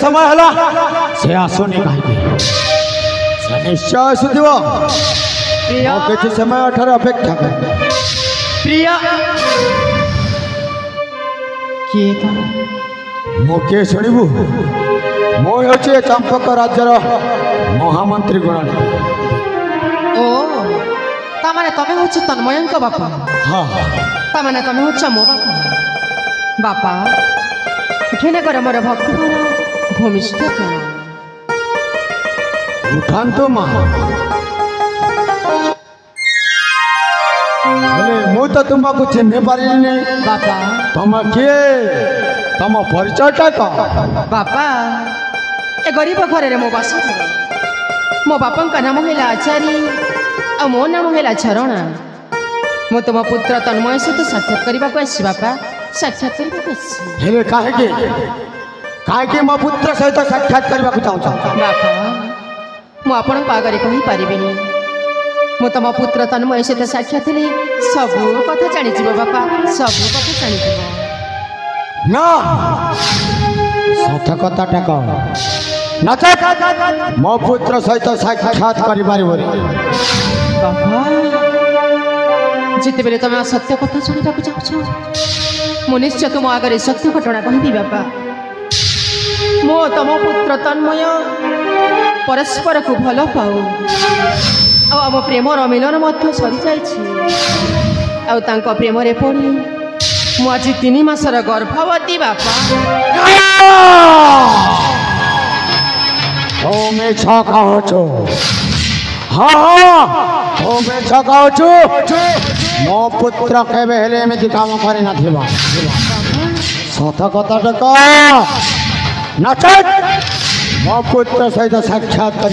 समय है से आसुनी कहीं निश्चय आसुव किसी समय अठार अपेक्षा कर प्रिया किए मुझे शुणु मुझे चंपक राज्यर महामंत्री गुण ओ तामाने तमे होछ तन्मयंक बापा हाँ तामाने तमे होछ मो बापा घेने कर मोर भक्ति भूमिष्ठ उठातु माँ मु तो तुमको चिन्ह पारे बापा तुम किए तुम परिचयटा कह बापा ए गरीब घर रे मो बास मो बापा का नाम है आचार्य आ मो नाम है झरणा मो तुम पुत्र तन्मय सहित साक्षात करने को आसी बापा साक्षात करने को आसी कहीं मो पुत्र सहित साक्षात करने को चाहूँ बापा मु आपण आगे कही पारिबिनी मु तुम पुत्र तन्मय सहित साक्षात हेले सब कथा जानी बापा सब कथा जानी ना सत कथाटा कह नचेत मो पुत्र सहित साक्षात कर बापा जिते बेले तुम सत्य कथा शुणा चाहछ मु निश्चय तुम आगे सत्य घटना कहबी बापा मो तुम पुत्र तन्मय परस्पर को भल पाऊ आम प्रेमर मिलन सरी जा प्रेम पड़ी मु आज 3 मासर गर्भवती बापा मो पुत्र केबे हेले एमती काम करे ना सत कथा कह नचेत मो पुत्र सहित साक्षात कर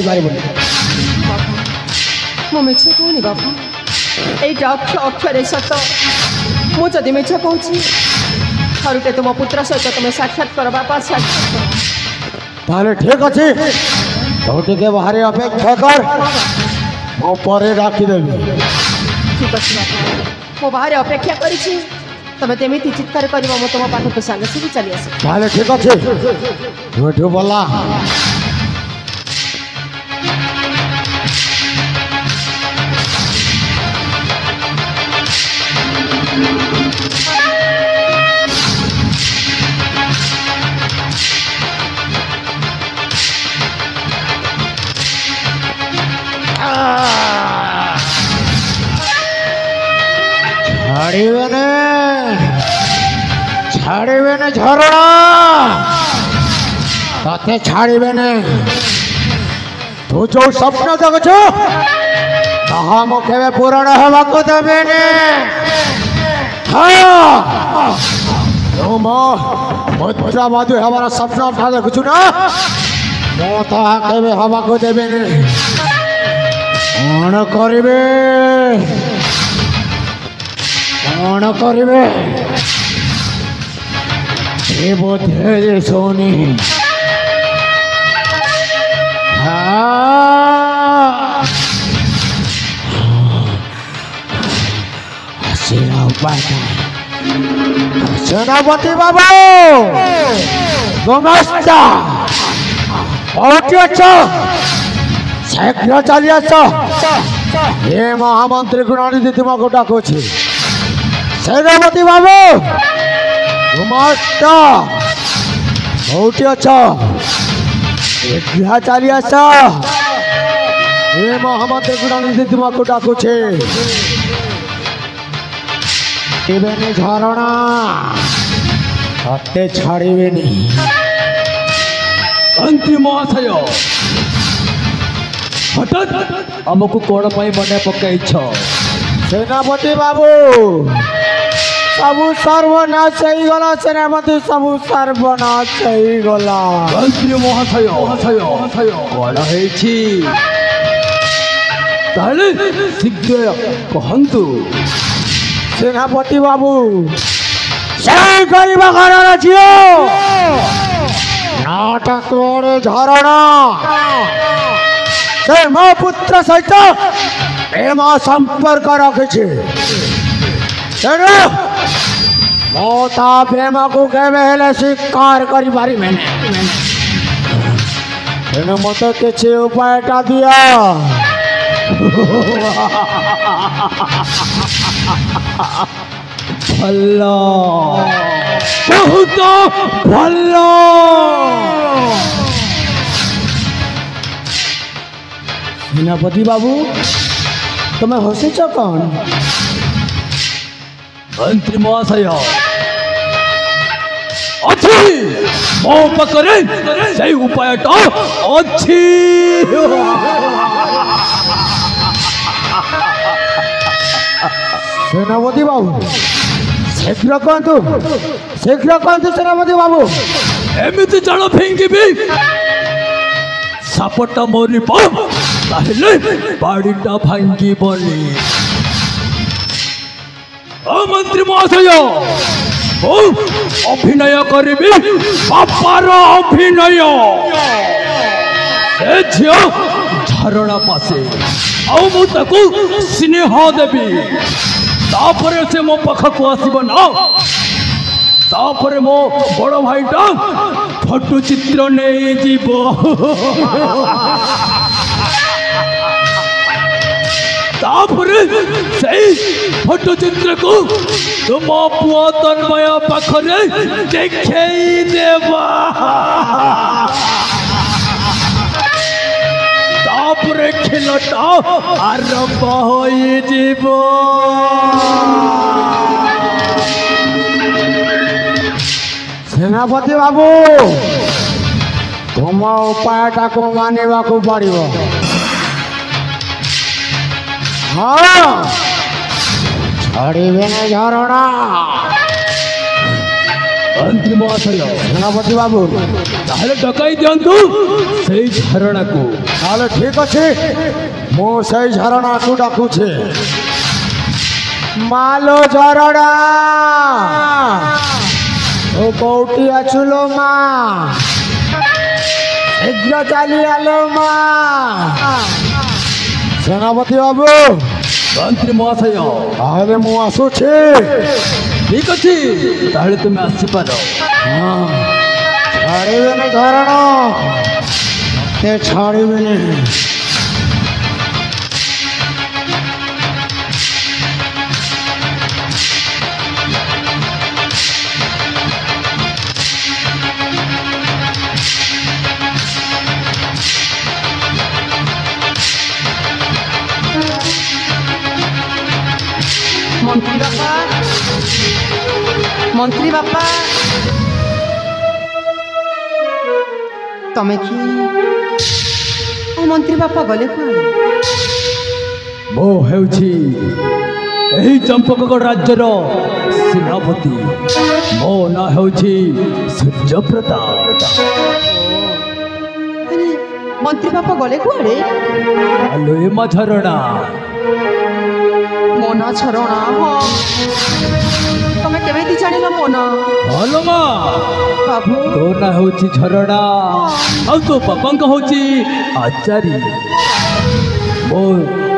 मो मिछ कहनी बापा यहीटा अक्षर सत मुझे मिछ कहूँ थरुटे तुम पुत्र सहित तुम साक्षात कर बापा ताले ठीक अच्छे तो टे बाहर अपेक्षा कर मो परे राखीदेवी ठीक अच्छे बापा मो बाहर अपेक्षा करी तमें तेमती चित्कार कर तुम पाठ तो सागे से चली आस ताले ठीक अच्छे बोला छाड़े ने झरणा ते छाड़े ने तू जो स्वप्न देखु ताहा मुखे पूरण हवा को देवे ने पुत्र मधु हमारा स्वप्न उठा देखु ना मो ताहा केवे हवा को देवे ने कौन करिवे कौन करिवे ये बोधे सोनी सेनापति बाबू गुमास्ता शीघ्र चली आस ये महामंत्री गुणानिधि तुमको डाकुची सेनापति बाबू गुमास्ता शीघ्र चली आस ये महामंत्री गुणानिधि तुमको डाकुची झरणा ते छाड़े मंत्री महाशय हठात आमको कौन मन पकई सेनापति बाबू सबू सर्वनाश हो गला सेनापति सबू सर्वनाश हो गला मंत्री महाशय कौन शीघ्र कहतु सेनापति बाबू घर झील नाटक झरणा से मो पुत्र सहित प्रेम संपर्क रखी मो ता प्रेम को केवे स्वीकार कर ତେଣୁ ମୋତେ କିଛି ଉପାୟଟା ଦିଅ। ଭଲ ବହୁତ ଭଲ। ସେନାପତି ବାବୁ ତମେ ହସିଛ କ'ଣ? ମନ୍ତ୍ରୀ ମହାଶୟ ଅଛି ମୋ ପାଖରେ ସେଇ ଉପାୟଟା ଅଛି। ସେନାପତି ବାବୁ ଶୀଘ୍ର କୁହନ୍ତୁ, ଶୀଘ୍ର କୁହନ୍ତୁ ସେନାପତି ବାବୁ। ଏମିତି ଜାଳ ଫିଙ୍ଗିବି ସାପଟା ମରିବ, ତାହେଲେ ବାଡ଼ିଟା ଭାଙ୍ଗିବନି। ମନ୍ତ୍ରୀ ମହାଶୟ ମୁଁ ଅଭିନୟ କରିବି, ବାପାର ଅଭିନୟ। ସେ ଝିଅ ଝରଣା ପାଶେ ଆଉ ମୁଁ ତାକୁ ସ୍ନେହ ଦେବି। ତାପରେ ସେ ମୋ ପାଖକୁ ଆସିବ ନା, ତାପରେ ମୋ ବଡ଼ ଭାଇଟା ଫଟୋ ଚିତ୍ର ନେଇଯିବ। ତାପରେ ସେଇ ଫଟୋ ଚିତ୍ରକୁ ତୁମ ପୁଅ ତନ୍ମୟ ପାଖରେ ଦେଖେଇ ଦେବା। ତାପରେ ଖେଳଟା ଆରମ୍ଭ ହୋଇଯିବ। ସେନାପତି ବାବୁ ତୁମ ଉପାୟଟାକୁ ମାନିବାକୁ ପଡ଼ିବ। ହଁ ଛାଡ଼ିବେନି ଝରଣା। ମନ୍ତ୍ରୀ ମହାଶୟ ସେନାପତି ବାବୁ ତାହେଲେ ଡକାଇ ଦିଅନ୍ତୁ ସେଇ ଝରଣାକୁ। ତାହେଲେ ଠିକ୍ ଅଛି, ମୁଁ ସେଇ ଝରଣାକୁ ଡାକୁଛି। ମାଲୋ ଝରଣା ତୁ କୋଉଠି ଅଛୁ ଲୋ ମା? ଶୀଘ୍ର ଚାଲି ଆଲୋ ମା। ସେନାପତି ବାବୁ ମନ୍ତ୍ରୀ ମହାଶୟ ତାହେଲେ ମୁଁ ଆସୁଛି। ଠିକ୍ ଅଛି, ତାହେଲେ ତୁମେ ଆସିପାର। ଛାଡ଼ିବେନି ଝରଣା, ସେ ଛାଡ଼ିବେନି। ମନ୍ତ୍ରୀ ବାପା, ମନ୍ତ୍ରୀ ବାପା, ତମେ କି? ମନ୍ତ୍ରୀ ବାପା ଗଲେ କୁଆଡ଼େ? ମୁଁ ହେଉଛି ଏହି ଚମ୍ପକଗଡ଼ ରାଜ୍ୟର ସେନାପତି। ମୋ ନାଁ ହେଉଛି ସୂର୍ଯ୍ୟପ୍ରତାପ। ମନ୍ତ୍ରୀ ବାପା ଗଲେ କୁଆଡ଼େ? ଆଲୋ ଏ ମା ଝରଣା। ମୋ ନାଁ ଝରଣା? ହଁ, ତମେ କେମିତି ଜାଣିଲ ମୋ ନାଁ? ହଲୋ ମା, ବାବୁ ତୋ ନାଁ ହେଉଛି ଝରଣା ଆଉ ତୋ ବାପାଙ୍କ ହେଉଛି ଆଚାରୀ। ମୋ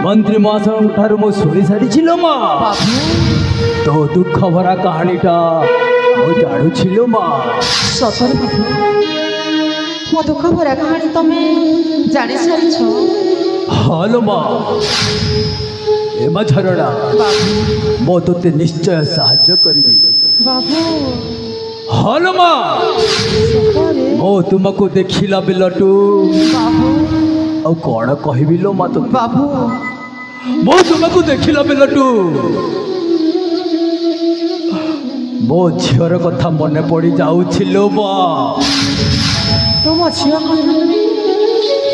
ମନ୍ତ୍ରୀ ମହାଶୟଙ୍କ ଠାରୁ ମୁଁ ଶୁଣି ସାରିଛି ଲୋ ମା। ବାବୁ ତୋ ଦୁଃଖ ଭରା କାହାଣୀଟା ମୁଁ ଜାଣୁଛି ଲୋ ମା। ସତରେ ବାବୁ, ମୋ ଦୁଃଖ ଭରା କାହାଣୀ ତମେ ଜାଣି ସାରିଛ? ହଲୋ ମା। ଏ ମା ଝରଣା, ବାବୁ ମୁଁ ତୋତେ ନିଶ୍ଚୟ ସାହାଯ୍ୟ କରିବି। ବାବୁ ହଲୋ ମା, ସତରେ ମୁଁ ତୁମକୁ ଦେଖିଲା ବେଲଠୁ ବାବୁ ଆଉ କ'ଣ କହିବି ଲୋ ମା ତୋତେ? ବାବୁ ମୁଁ ତୁମକୁ ଦେଖିଲା ବେଲଠୁ ମୋ ଝିଅର କଥା ମନେ ପଡ଼ି ଯାଉଛି ଲୋ ମା। ତୁମ ଝିଅ କଥା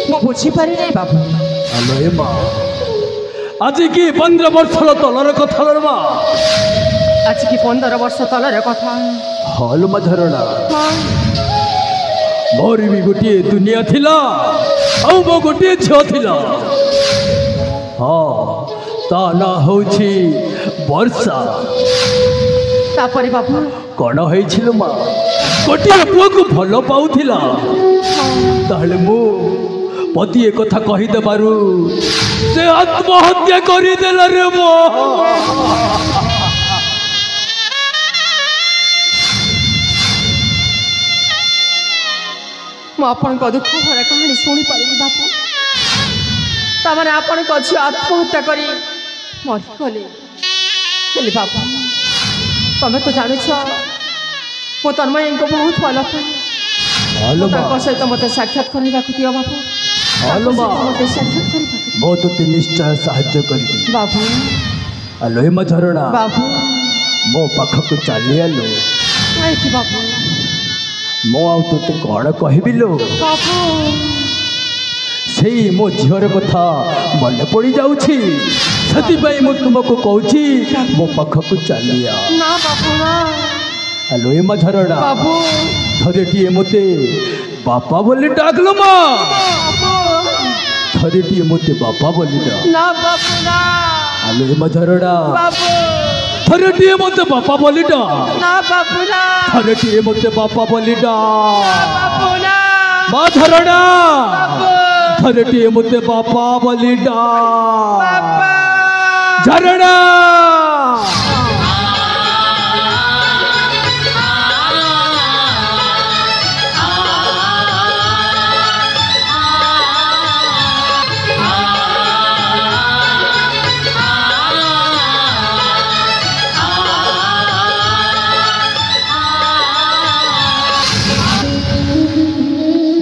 ମୁଁ ବୁଝିପାରିନି ବାବୁ। ହଲୋ ଏ ମା, ଆଜି କି 15 ବର୍ଷର ତଳର କଥା ଲୋ ମା। ଆଜି କି 15 ବର୍ଷ ତଳର କଥା? ହଲୋ ମା ଝରଣା, ହଁ, ମୋର ବି ଗୋଟିଏ ଦୁନିଆ ଥିଲା ଆଉ ମୋ ଗୋଟିଏ ଝିଅ ଥିଲା। ହଁ, ତା ନାଁ ହେଉଛି ବର୍ଷା। ତାପରେ ବାବୁ କ'ଣ ହେଇছিল ମା? ଗୋଟିଏ ପୁଅକୁ ଭଲ ପାଉଥିଲା। ତାହେଲେ ମୁଁ ପତି ଏ କଥା କହିଦେବାରୁ ସେ ଆତ୍ମହତ୍ୟା କରିଦେଲା ରେ ମା। ମୁଁ ଆପଣଙ୍କ ଦୁଃଖ ଭରା କାହାଣୀ ଶୁଣିପାରିବି ବାପୁ। ତାମାନେ ଆପଣଙ୍କ ଝିଅ ଆତ୍ମହତ୍ୟା କରି ମରିଗଲେ। ହେଲେ ବାପୁ ତମେ ତ ଜାଣିଛ ମୁଁ ତନ୍ମୟଙ୍କୁ ବହୁତ ଭଲ ପାଏ। ତାଙ୍କ ସହିତ ମୋତେ ସାକ୍ଷାତ କରିବାକୁ ଦିଅ ବାପୁ। ମୋତେ ସାକ୍ଷାତ କରିବାକୁ ମୁଁ ତୋତେ ନିଶ୍ଚୟ ସାହାଯ୍ୟ କରିବି ବାବୁ। ଆଲୋ ମୋ ଝରଣା ବାବୁ ମୋ ପାଖକୁ ଚାଲି ଆଲୋ। କାହିଁକି ବାବୁ? ମୁଁ ଆଉ ତୋତେ କ'ଣ କହିବି ଲୋ? ବାବୁ ସେଇ ମୋ ଝିଅର କଥା ମନେ ପଡ଼ିଯାଉଛି, ସେଥିପାଇଁ ମୁଁ ତୁମକୁ କହୁଛି ମୋ ପାଖକୁ ଚାଲିଆ। ନା ବାବୁ ନା। ଆଲୋ ଏ ମୋ ଝରଣା ବାବୁ ଥରେଟିଏ ମୋତେ ବାପା ବୋଲି ଡାକଲୋ ମା। ଥରେଟିଏ ମୋତେ ବାପା ବୋଲି ଡାକ। ନା ବାବୁ ନା। ଆଲୋ ଏ ମୋ ଝରଣା ବାବୁ ଥରେଟିଏ ମୋତେ ବାପା ବୋଲି ଡାକ। ନା ବାବୁ ନା। ଥରେଟିଏ ମୋତେ ବାପା ବୋଲି ଡାକ। ବାବୁ ନା। ମା ଝରଣା ବାବୁ ଥରେଟିଏ ମୋତେ ବାପା ବୋଲି ଡାକ। ବାପା ଝରଣା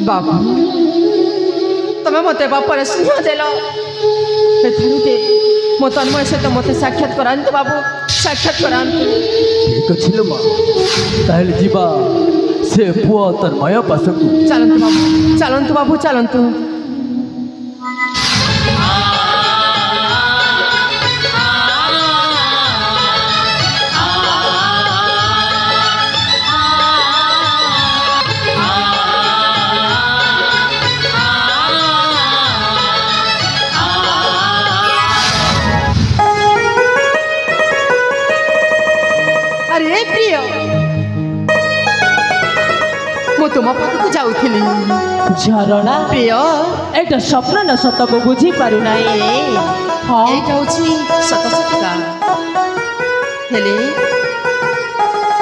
ବାବୁ ତମେ ମୋତେ ବାପାର ସ୍ନେହ ଦେଲ। ଏଥରୁଟେ ମୋ ତନ୍ମୟ ସହିତ ମୋତେ ସାକ୍ଷାତ କରାନ୍ତୁ ବାବୁ, ସାକ୍ଷାତ କରାନ୍ତୁ। ଠିକ୍ ଅଛି ଲୋ ମା, ତାହେଲେ ଯିବା ସେ ପୁଅ ତନ୍ମୟ ପାଶକୁ। ଚାଲନ୍ତୁ ବାବୁ, ଚାଲନ୍ତୁ ବାବୁ, ଚାଲନ୍ତୁ। আরে প্রিয় ମୁଁ ତୁମ ପାଖକୁ ଯାଉଥିଲି। ଝରଣା ପ୍ରିୟ ଏଇଟା ସ୍ୱପ୍ନ ନା ସତ ମୁଁ ବୁଝିପାରୁନାହିଁ। ହଁ ଏଇଟା ହେଉଛି ସତ ସତ୍ୟତା। ହେଲେ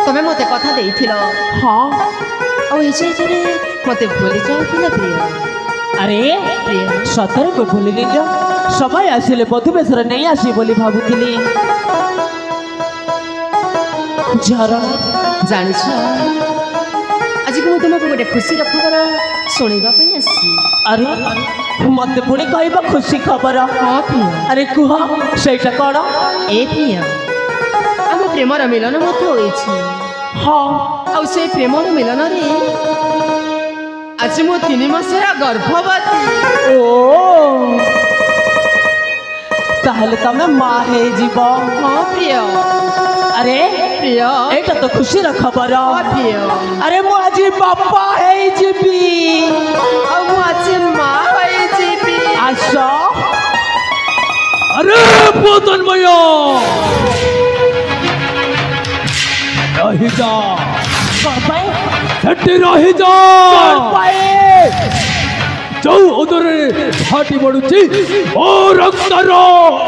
ତମେ ମୋତେ କଥା ଦେଇଥିଲ, ହଁ ଆଉ ଏ ଜାଗାରେ ମୋତେ ଭୁଲି ଯାଉଥିଲ ପ୍ରିୟ। ଆରେ ପ୍ରିୟ ସତରେ ମୁଁ ଭୁଲିନି ଯ, ସମୟ ଆସିଲେ ବଧୁ ବେଶରେ ନେଇ ଆସିବି ବୋଲି ଭାବୁଥିଲି। ଝରଣା ଜାଣିଛ ଆଜିକୁ ମୁଁ ତୁମକୁ ଗୋଟେ ଖୁସିର ଖବର ଶୁଣେଇବା ପାଇଁ ଆସିଛି। ଆରେ ମତେ ପୁଣି କହିବ ଖୁସି ଖବର? ହଁ ପ୍ରିୟ। ଆରେ କୁହ ସେଇଟା କ'ଣ? ଏ ପ୍ରିୟ ଆମ ପ୍ରେମର ମିଳନ ମଧ୍ୟ ହୋଇଛି। ହଁ ଆଉ ସେ ପ୍ରେମର ମିଳନରେ ଆଜି ମୁଁ 3 ମାସର ଗର୍ଭବତୀ। ଓ ତାହେଲେ ତମେ ମା ହେଇଯିବ। ହଁ ପ୍ରିୟ। ଆରେ ପ୍ରିୟ ଏଇଟା ତ ଖୁସିର ଖବର। ହଁ ପ୍ରିୟ। ଆରେ ମୁଁ ଆଜି ବାପା ହେଇଯିବି। ଆଉ ମୁଁ ଆଜି ମା ହୋଇଯିବି। ଆସ अरे पुଅ ତନ୍ମୟ ରହିଯା, କ'ଣ ପାଇଁ? ସେଠି ରହିଯା। କ'ଣ ପାଇଁ? ଯୋଉ ଉଦରରେ ଫାଟି ପଡୁଛି ଓ ରକ୍ତର।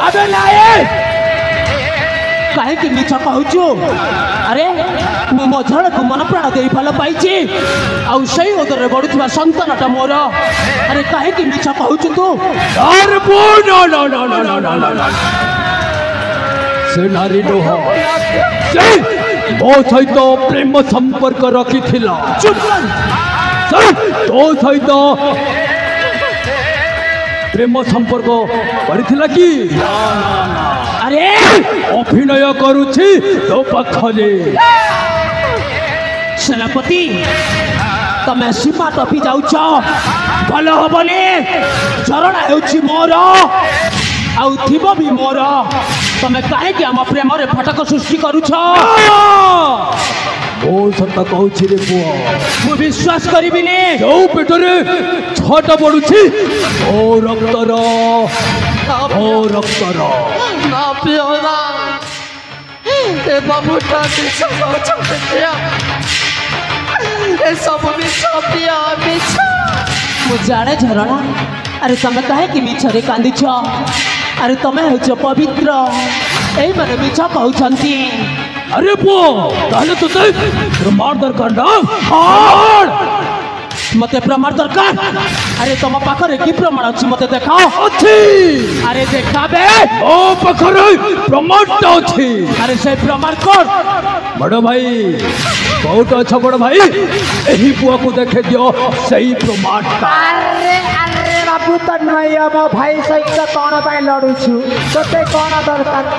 ଆବେ ନାଇଁ, କାହିଁକି ମିଛ କହୁଛୁ? ଆରେ ମୁଁ ମୋ ଝଡ଼କୁ ମନ ପ୍ରାଣ ଦେଇ ଭଲ ପାଇଛି, ଆଉ ସେଇ ଉଦରରେ ବଢୁଥିବା ସନ୍ତାନଟା ମୋର। ଆରେ କାହିଁକି ମିଛ କହୁଛୁ ତୁ? ଆରେ ପୁଅ ନା ନା ନା ନା ନା ନା ନା ନା, ସେ ନାରୀ ନୁହଁ, ସେ ମୋ ସହିତ ପ୍ରେମ ସମ୍ପର୍କ ରଖିଥିଲା। ଚୁପ୍ କର। ସେ ତୋ ସହିତ ପ୍ରେମ ସମ୍ପର୍କ କରିଥିଲା କି? ଆରେ ଅଭିନୟ କରୁଛି ତୋ ପାଖରେ। ସେନାପତି ତମେ ସୀମା ଟପି ଯାଉଛ, ଭଲ ହବନି। ଝରଣା ହେଉଛି ମୋର, ଆଉ ଥିବ ବି ମୋର। ତମେ କାହିଁକି ଆମ ପ୍ରେମରେ ଫଟକ ସୃଷ୍ଟି କରୁଛ? ମୁଁ ସତ କହୁଛି ରେ ପୁଅ, ମୁଁ ବିଶ୍ୱାସ କରିବିନି। ଯୋଉ ପେଟରେ ଛଅଟା ପଡୁଛି ଓ ରକ୍ତର, ଓ ରକ୍ତର। ନା ପ୍ରିୟ ନା, ଏ ବାବୁଟା ମିଛ କହୁଛନ୍ତି ପ୍ରିୟ। ଏସବୁ ମିଛ ପ୍ରିୟ, ମିଛ। ମୁଁ ଜାଣେ ଝରଣା, ଆରେ ତମେ କାହିଁକି ମିଛରେ କାନ୍ଦିଛ? ଆରେ ତମେ ହେଉଛ ପବିତ୍ର, ଏଇମାନେ ମିଛ କହୁଛନ୍ତି। ଆରେ ପୁଅ, ତାହେଲେ ତୋତେ ପ୍ରମାଣ ଦରକାର ନା? मते प्रमाण दरकार अरे तुम पाखरे की प्रमाण अछि मते देखाओ अच्छी अरे देखाबे ओ पखरे प्रमाण अच्छी अरे से प्रमाण कोन बड़ भाई बहुत अच्छा बड़ भाई यही पुआ को देखे दियो सही प्रमाण अरे अरे बाबू तो नहीं अब भाई सहित कौन पाई लड़ू छु तोते कौन दरकार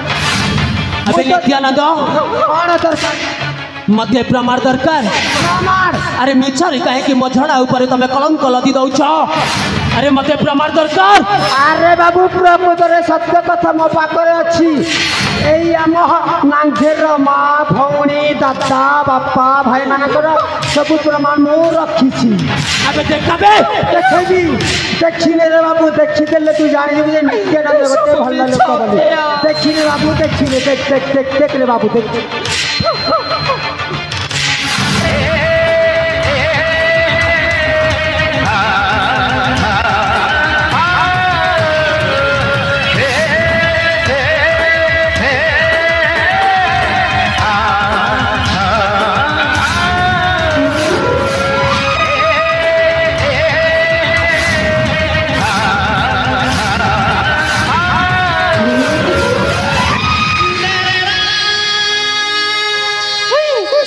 अबे नित्यानंद कौन दरकार मते प्रमाण दरकार प्रमाण अरे मिछारे काहे कि मझड़ा ऊपर तमे कलंक लदी दउछ अरे मते प्रमाण दरकार अरे बाबू प्रकृतरे सत्य कथा मो पाखरे अछि एई आम नांघेर माँ भौणी दादा बापा भाई मानकर सब प्रमाण मु रखिछि अबे देखाबे देखबी देखिले रे बाबू देखिदेले तू जानि जे नित्यानंद गोटे भल्ला लोक बोली देखिले बाबू देखिले देख रे बाबू देख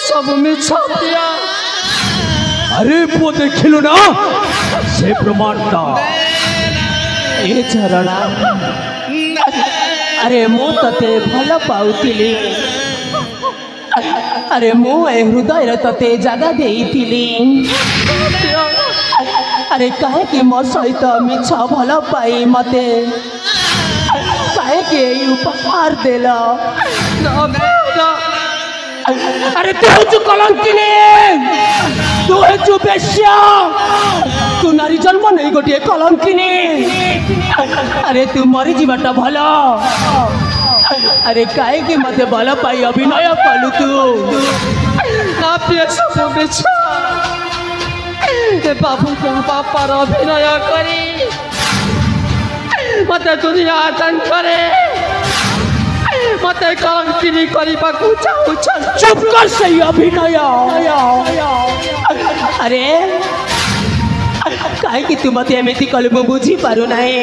सब मिछ दिया अरे पुआ देखिलु ना से प्रमाण ए झरणा अरे मु तते भल पाउतिली अरे मु ए हृदय रे तते जगह देइतिली अरे काहे कि मो सहित मिछ भल पाई मते काहे कि ई उपहार देला अरे तू जो कलंकिनी तू है जो बेश्या तू नारी जन्म नहीं गोटे कलंकिनी अरे तू मरी जीवाटा भला अरे काहे कि मते भल पाई अभिनय कलु तू नाप्य सब मिछ ए बाबू को बापार अभिनय करी मते दुनिया आतन करे मते कलंकिनी करबाकू चाहुछ चुप कर सही अभिनय अरे काहे कि तू मते एमिति कले मु बुझी पारु नाही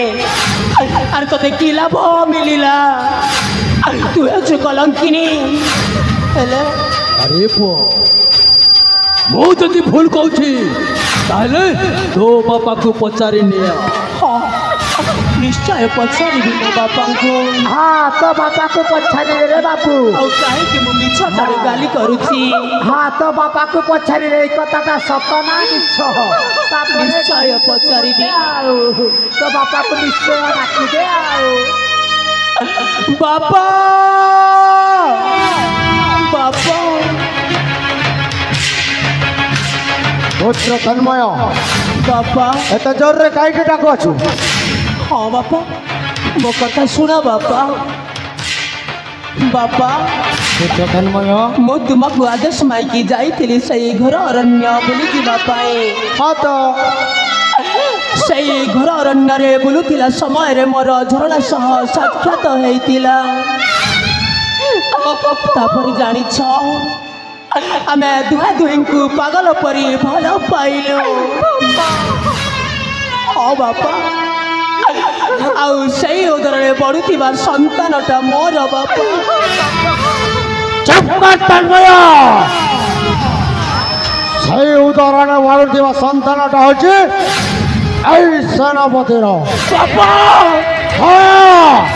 अरे तते की लाभ मिलिला तू है जो कलंकिनी हेले अरे पुआ मु जदि भूल कहूछि ताहले तो बापा को पचारि निया निश्चय पचारि भी बापा को हाँ तो बापा को पछाड़ी रे बाबू और काहे कि मु मिछ तारे गाली करूछि हाँ तो बापा को पछाड़ी रे कथाटा सत ना मिछ निश्चय पचारि भी तो बापा को निश्चय डाकी दे बापा बापा पुत्र तन्मय बापा एत जोर रे काई के डाको छु हाँ बापा मो कथा सुना बापा बापा पुत्र तन्मय मु तुमको आदेश माइकी जाइथिली सही घर अरण्य बुली जीवा पाए हाँ तो सही घर अरण्य रे बुलुथिला समय रे मोर झरଣା सह साक्षात हेतिला तापर जानी छ आमे दुहा दुहिंकु पागल परी भल पाइलो हाँ बापा आउ सही उदरे बढुथिबा संतानटा मोर बापा चुप कर तन्मय सही उदाहरण वाळुथिबा संतानटा होछि एई सेनापतिर बापा हाँ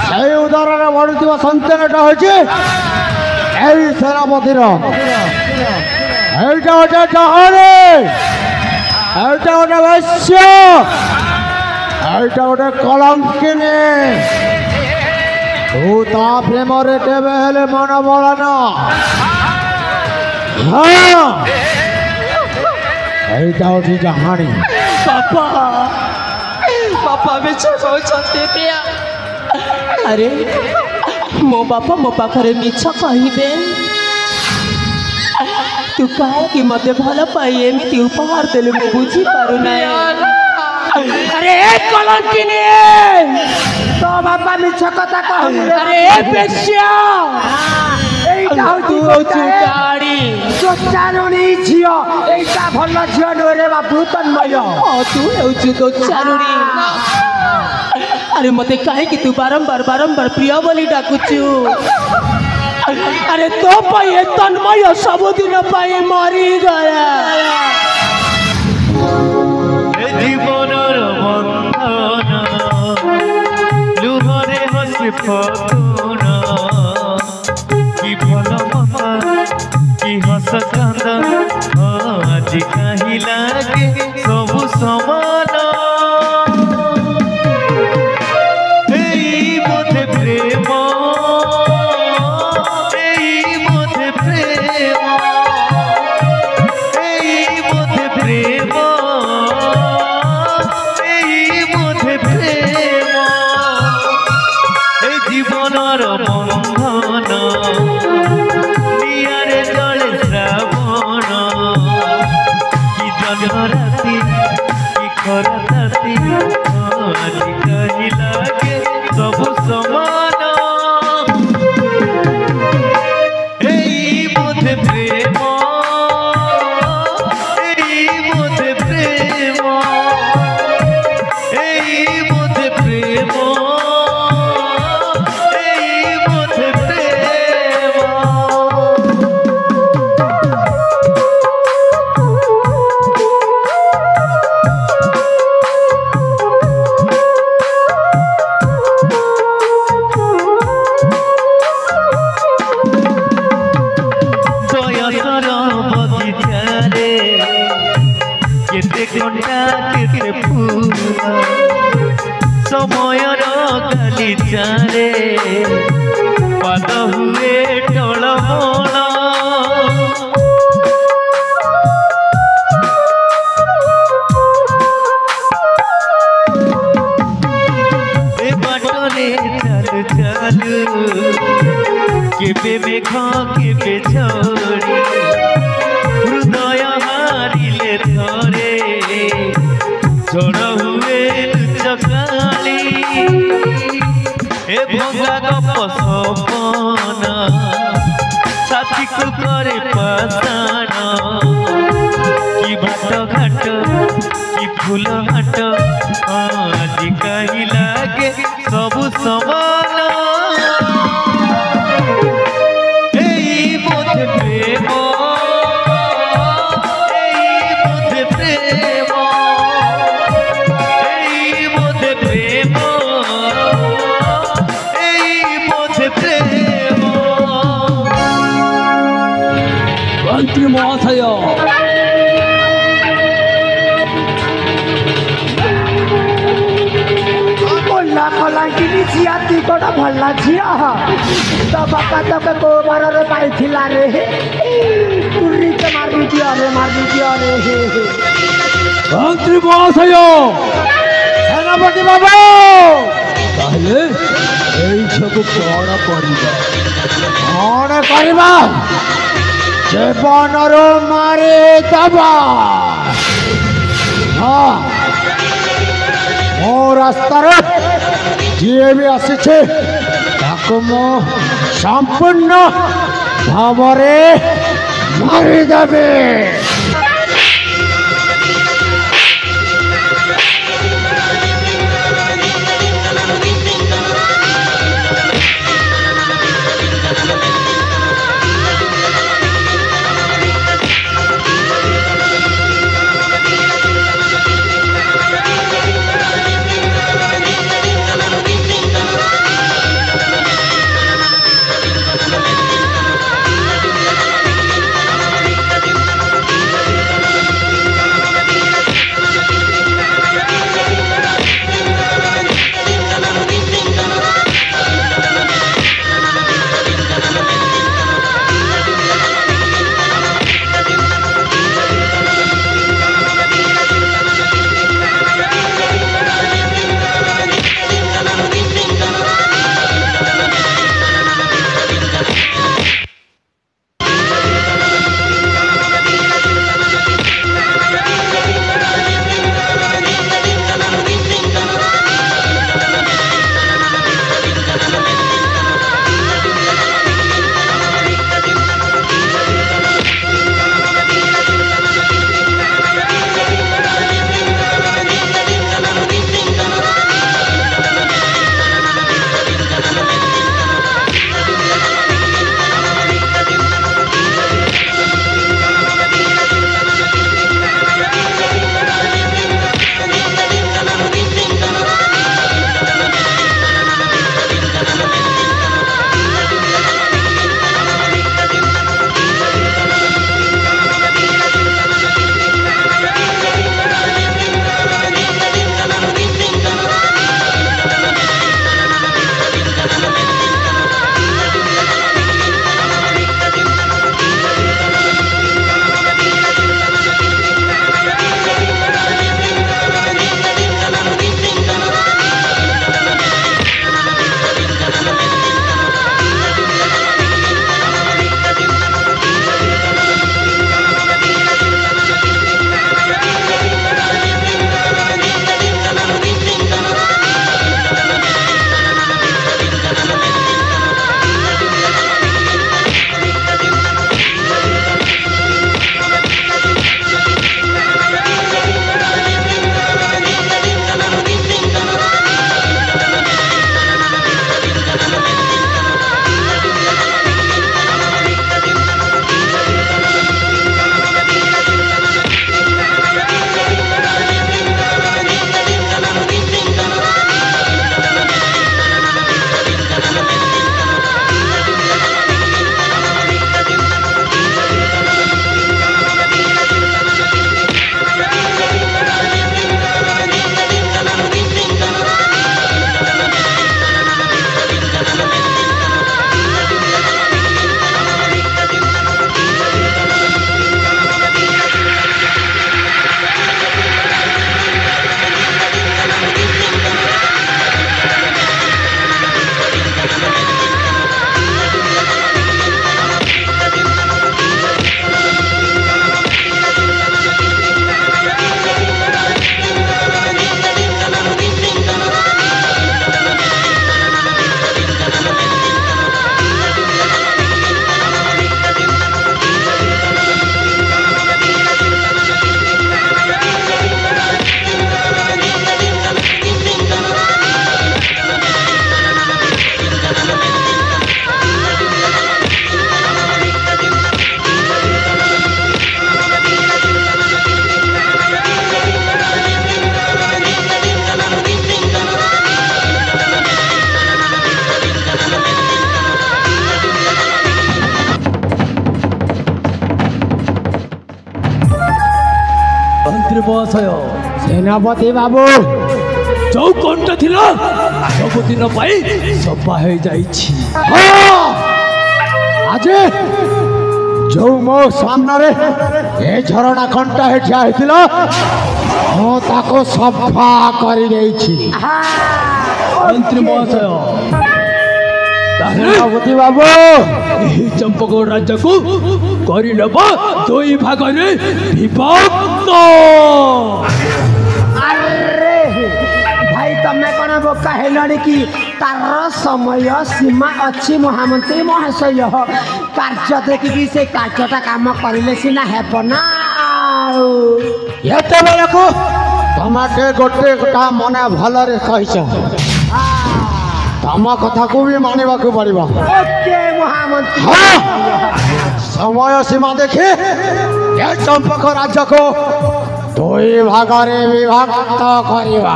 सही उदाहरण वाळुथिबा संतानटा होछि एई सेनापतिर एइटा होछि डहारे एइटा होछि वैश्य एइटा होछि कलंकिनी तू ता प्रेम रे केबे हेले मन बळना हाँ एइटा होछि जहानी बापा बापा मिछ कहउछते प्रिया अरे मो बापा मो पाखरे मिछ कहिबे तू काहे कि मते भल पाई एमिति उपहार देले मु बुझी पारु नाही अरे ए कलंकिनी तो बापा मिछ कथा कहू अरे ए बेश्या एई এইটা ତୁ হচ্ছে ହଉଛୁ ଗାଡି ଦୋଚାରୁଣୀ ଝିଅ এইটা ଭଲ ଝିଅ ନୁହେଁ রে ବାବୁ ତନ୍ମୟ ତୁ ହେଉଛୁ ତୋ ଚାରୁଣୀ ଆରେ ମତେ କାହିଁକି ତୁ ବାରମ୍ବାର ବାରମ୍ବାର ପ୍ରିୟ ବୋଲି ଡାକୁଛୁ ଆରେ ତୋ ପାଇଁ ଏ ତନ୍ମୟ ସବୁଦିନ ପାଇଁ ମରିଗଲା জীবনের বন্ধন লুহরে হসে ফগুন কি ভাল মতা কি হস কান্দ আজি কাহি লাগে সবু সমান এই মধ্যে প্রেম এই মধ্যে প্রেম এই মধ্যে প্রেম জীবনর বন্ধন নিয়ারে জলে শ্রাবণ কি জল রাতি কি খরা রাতি আজি কাহি লাগে সবু সমান এই মধ্যে প্রেম এই মধ্যে প্রেম এই মধ্যে প্রেম ঘন্টা কেতে ফুল সময়র গালিচারে পাদ হুয়ে টলমল এ বাটরে চালু চালু কেবে মেঘ কেবে ঝড়ি হৃদয় হারিলে ধরে ঝড় হুয়ে চকালি এ ভঙ্গা গপ সপন সাথীকু করে পাষাণ কি ভাট ঘাট কি ফুল হাট আজি কাহি লাগে সবু সমান এই মধ্যে প্রেম मंत्री महाशय बोला कलांकिनी झिया ती बड़ा भला झिया तो बापा तो के कोबार रे पाइथिला रे तुरी के मार दिया रे हे मंत्री महाशय सेनापति बाबू ताहले এই ছবু কোন করিবা कौन करबा जीवन रो मारे दबा हाँ मो रास्ता जी भी आसी संपूर्ण भाव मारिदेवे ମହାଶୟ ସେନାପତି ବାବୁ ଯୋଉ କଣ୍ଟା ଥିଲା ସବୁଦିନ ପାଇଁ ସଫା ହେଇଯାଇଛି। ଆଜି ଯୋଉ ମୋ ସାମ୍ନାରେ ଏ ଝରଣା କଣ୍ଟା ଠିଆ ହେଇଥିଲା ମୁଁ ତାକୁ ସଫା କରିଦେଇଛି। ମନ୍ତ୍ରୀ ମହାଶୟ ସେନାପତି ବାବୁ ଏହି ଚମ୍ପକଗଡ଼ ରାଜ୍ୟକୁ କରିନେବ ଦୁଇ ଭାଗରେ ବିଭକ୍ତ। ଆରେ ଭାଇ ତମେ କଣ ବୋକା ହେଲଣି କି? ତାର ସମୟ ସୀମା ଅଛି ମହାମନ୍ତ୍ରୀ ମହାଶୟ। କାର୍ଯ୍ୟ ଦେଖିକି ସେ କାର୍ଯ୍ୟଟା କାମ କରିଲେ ସିନା ହେବ ନା। ଆଉ ଏତେବେଳକୁ ତମେ ଗୋଟେ କଥା ମନେ ଭଲରେ କହିଛ, ତମ କଥାକୁ ବି ମାନିବାକୁ ପଡ଼ିବ। ଓକେ ମହାମନ୍ତ୍ରୀ। ସମୟ ସୀମା ଦେଖି ଏ ଚମ୍ପକ ରାଜ୍ୟକୁ ଦୁଇ ଭାଗରେ ବିଭକ୍ତ କରିବା।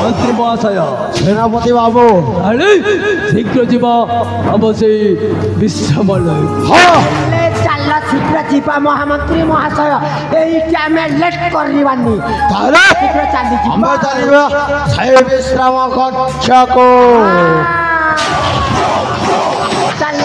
ମନ୍ତ୍ରୀ ମହାଶୟ ସେନାପତି ବାବୁ ଆରେ ଶୀଘ୍ର ଯିବା ଆମ ସେଇ ବିଶ୍ରାମାଳୟ। ଚାଲ ଶୀଘ୍ର ଯିବା ମହାମନ୍ତ୍ରୀ ମହାଶୟ। ଏଇଠି ଆମେ ଲେଟ୍ କରିବାନି, ଶୀଘ୍ର ଚାଲିଯିବା। ଚାଲିବା ସେଇ ବିଶ୍ରାମ କକ୍ଷକୁ। ଚାଲ